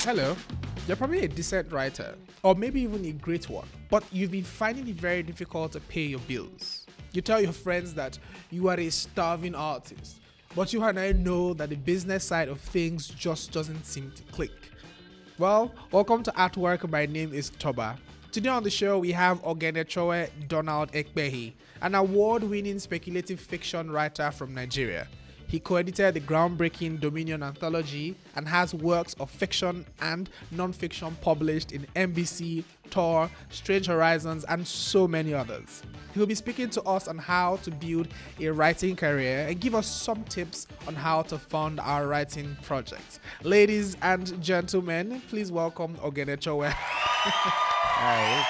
Hello, you're probably a decent writer, or maybe even a great one, but you've been finding it very difficult to pay your bills. You tell your friends that you are a starving artist, but you and I know that the business side of things just doesn't seem to click. Well, welcome to At Work. My name is Toba. Today on the show, we have Oghenechovwe Donald Ekpeki, an award-winning speculative fiction writer from Nigeria. He co-edited the groundbreaking Dominion Anthology and has works of fiction and non-fiction published in NBC, Tor, Strange Horizons, and so many others. He will be speaking to us on how to build a writing career and give us some tips on how to fund our writing projects. Ladies and gentlemen, please welcome Oghenechovwe. Hi.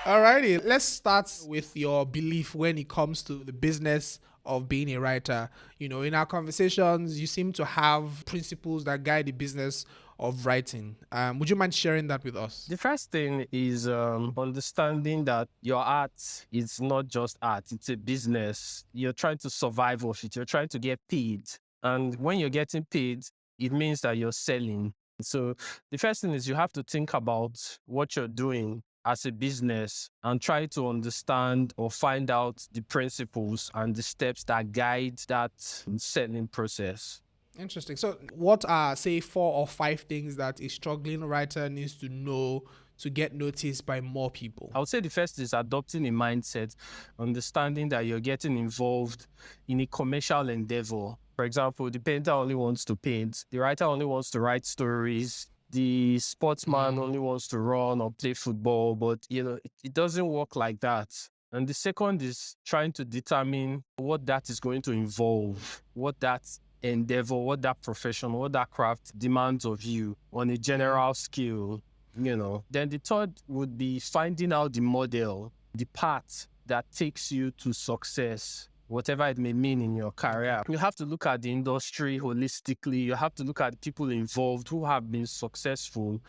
Alrighty, let's start with your belief when it comes to the business of being a writer. You know, in our conversations, you seem to have principles that guide the business of writing. Would you mind sharing that with us? The first thing is understanding that your art is not just art, it's a business. You're trying to survive off it, you're trying to get paid. And when you're getting paid, it means that you're selling. So the first thing is you have to think about what you're doing as a business and try to understand or find out the principles and the steps that guide that selling process. Interesting. So what are, say, 4 or 5 things that a struggling writer needs to know to get noticed by more people? I would say the first is adopting a mindset, understanding that you're getting involved in a commercial endeavor. For example, the painter only wants to paint, the writer only wants to write stories, the sportsman only wants to run or play football, but it doesn't work like that. And the second is trying to determine what that is going to involve, what that endeavor, what that profession, what that craft demands of you on a general scale, Then the third would be finding out the model, the path that takes you to success, whatever it may mean in your career. You have to look at the industry holistically. You have to look at the people involved who have been successful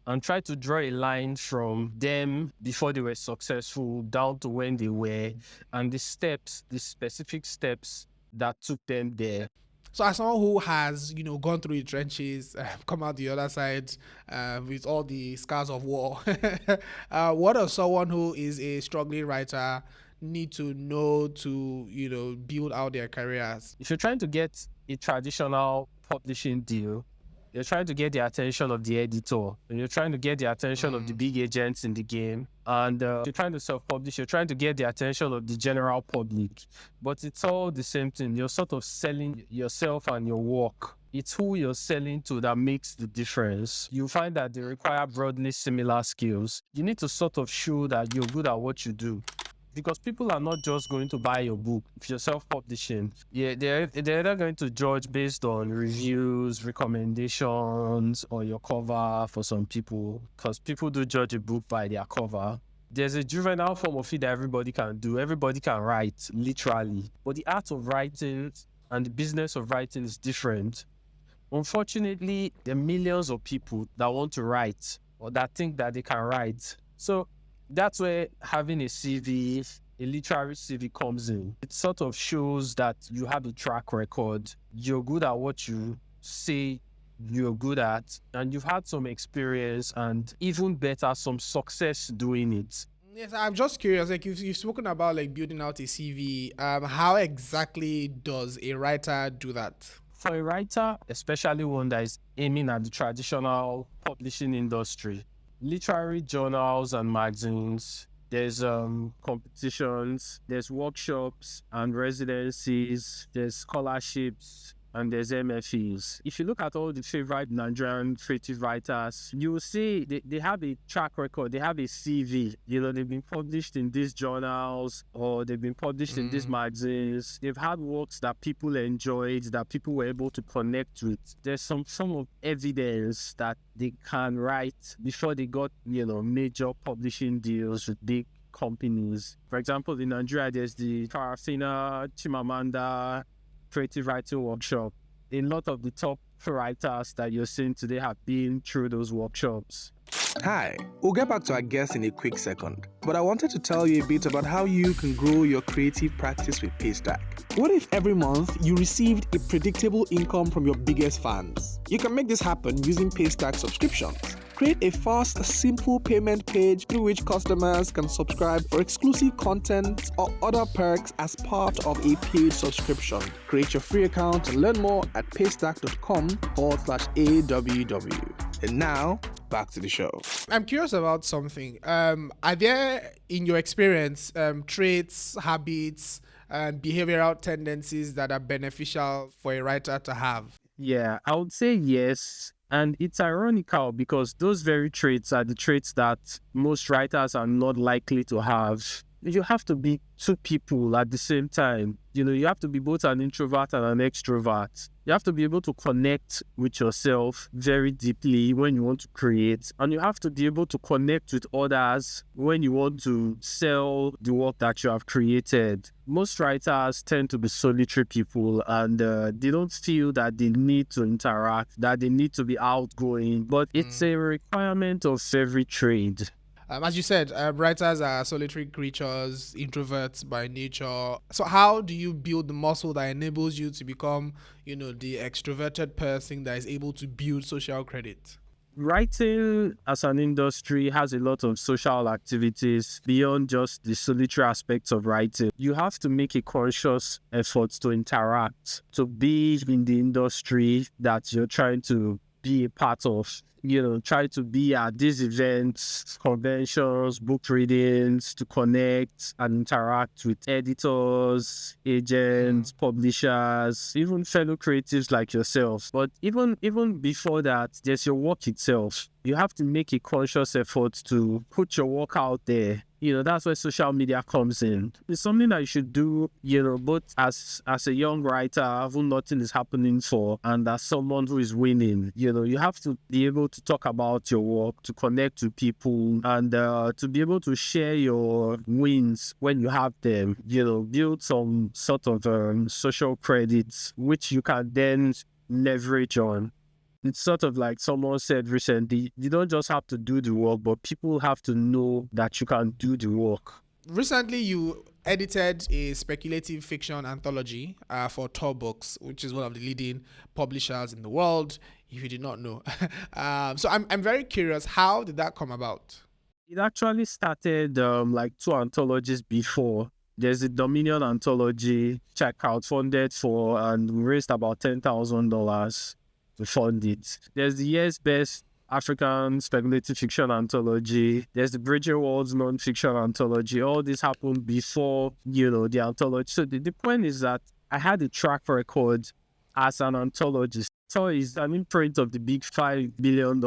and try to draw a line from them before they were successful down to when they were, and the steps, the specific steps that took them there. So as someone who has, gone through the trenches, come out the other side with all the scars of war, what does someone who is a struggling writer need to know to, build out their careers? If you're trying to get a traditional publishing deal, you're trying to get the attention of the editor, and you're trying to get the attention of the big agents in the game, and you're trying to self-publish, you're trying to get the attention of the general public. But it's all the same thing. You're sort of selling yourself and your work. It's who you're selling to that makes the difference. You find that they require broadly similar skills. You need to sort of show that you're good at what you do. Because people are not just going to buy your book if you're self-publishing. Yeah, they're either going to judge based on reviews, recommendations, or your cover for some people. Because people do judge a book by their cover. There's a juvenile form of it that everybody can do. Everybody can write, literally. But the art of writing and the business of writing is different. Unfortunately, there are millions of people that want to write or that think that they can write. So that's where having a CV, a literary CV comes in. It sort of shows that you have a track record, you're good at what you say you're good at, and you've had some experience and even better, some success doing it. Yes, I'm just curious, like you've spoken about like building out a CV. How exactly does a writer do that? For a writer, especially one that is aiming at the traditional publishing industry, literary journals and magazines, there's competitions, there's workshops and residencies, there's scholarships, and there's MFEs. If you look at all the favorite Nigerian creative writers, you will see they have a track record, they have a CV. They've been published in these journals or they've been published in these magazines. They've had works that people enjoyed, that people were able to connect with. There's some form of evidence that they can write before they got, major publishing deals with big companies. For example, in Nigeria, there's the Farafina Chimamanda Creative Writing Workshop. A lot of the top writers that you're seeing today have been through those workshops. Hi, we'll get back to our guest in a quick second. but I wanted to tell you a bit about how you can grow your creative practice with Paystack. What if every month you received a predictable income from your biggest fans? You can make this happen using Paystack subscriptions. Create a fast, simple payment page through which customers can subscribe for exclusive content or other perks as part of a paid subscription. Create your free account and learn more at paystack.com/AWW. And now, back to the show. I'm curious about something. Are there, in your experience, traits, habits, and behavioral tendencies that are beneficial for a writer to have? Yeah, I would say yes. And it's ironical because those very traits are the traits that most writers are not likely to have. You have to be two people at the same time. You have to be both an introvert and an extrovert. You have to be able to connect with yourself very deeply when you want to create. And you have to be able to connect with others when you want to sell the work that you have created. Most writers tend to be solitary people, and they don't feel that they need to interact, that they need to be outgoing. But it's a requirement of every trade. As you said, writers are solitary creatures, introverts by nature. So how do you build the muscle that enables you to become, the extroverted person that is able to build social credit? Writing as an industry has a lot of social activities beyond just the solitary aspects of writing. You have to make a conscious effort to interact, to be in the industry that you're trying to be a part of. Try to be at these events, conventions, book readings, to connect and interact with editors, agents, publishers, even fellow creatives like yourself. But even before that, there's your work itself. You have to make a conscious effort to put your work out there. That's where social media comes in. It's something that you should do, both as a young writer who nothing is happening for, and as someone who is winning. You have to be able to talk about your work, to connect to people, and to be able to share your wins when you have them. Build some sort of social credits, which you can then leverage on. It's sort of like someone said recently, you don't just have to do the work, but people have to know that you can do the work. Recently, you edited a speculative fiction anthology for Tor Books, which is one of the leading publishers in the world, if you did not know. So I'm very curious, how did that come about? It actually started like 2 anthologies before. There's the Dominion Anthology, which I crowdfunded for and raised about $10,000 to fund it. There's the year's best African speculative fiction anthology. There's the Bridging World's non-fiction anthology. All this happened before, the anthology. So the point is that I had a track record as an anthologist. So it's an imprint of the big $5 billion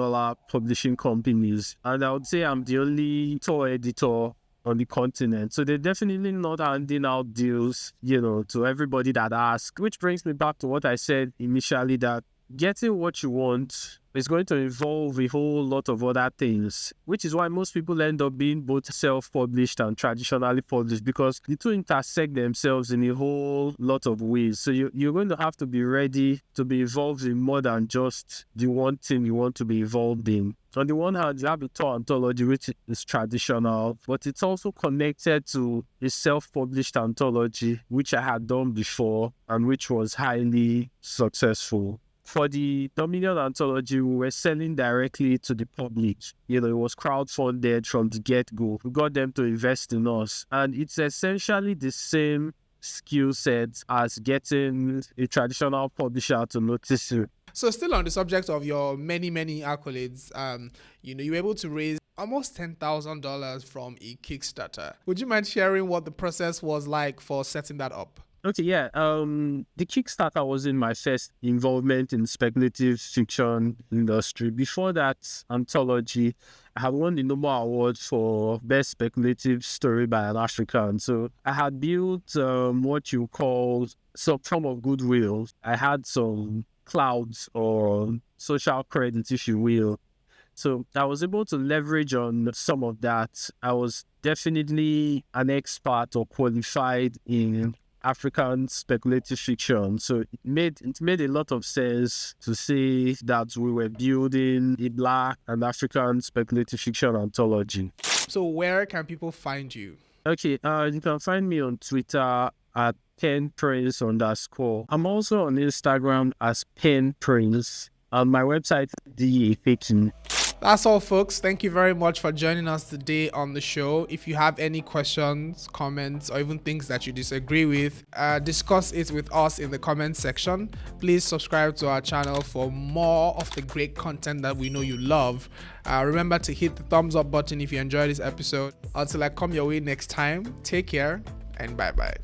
publishing companies. And I would say I'm the only tour editor on the continent. So they're definitely not handing out deals, to everybody that asks, which brings me back to what I said initially, that getting what you want is going to involve a whole lot of other things, which is why most people end up being both self-published and traditionally published, because the two intersect themselves in a whole lot of ways. So you're going to have to be ready to be involved in more than just the one thing you want to be involved in. On the one hand, you have the Tor anthology, which is traditional, but it's also connected to a self-published anthology, which I had done before and which was highly successful. For the Dominion Anthology, we were selling directly to the public. It was crowdfunded from the get-go. We got them to invest in us. And it's essentially the same skill set as getting a traditional publisher to notice you. So still on the subject of your many accolades, you were able to raise almost $10,000 from a Kickstarter. Would you mind sharing what the process was like for setting that up? Okay, yeah. The Kickstarter was in my first involvement in speculative fiction industry. Before that anthology, I had won the Nobel Award for Best Speculative Story by an African. So I had built what you call some form of goodwill. I had some clouds or social credit, if you will. So I was able to leverage on some of that. I was definitely an expert or qualified in African speculative fiction. So it made a lot of sense to say that we were building a Black and African speculative fiction anthology. So where can people find you? Okay, you can find me on Twitter at penprince_. I'm also on Instagram as penprince. My website is Ekpeki. That's all, folks. Thank you very much for joining us today on the show. If you have any questions, comments, or even things that you disagree with, discuss it with us in the comment section. Please subscribe to our channel for more of the great content that we know you love. Remember to hit the thumbs up button if you enjoyed this episode. Until I come your way next time, take care and bye-bye.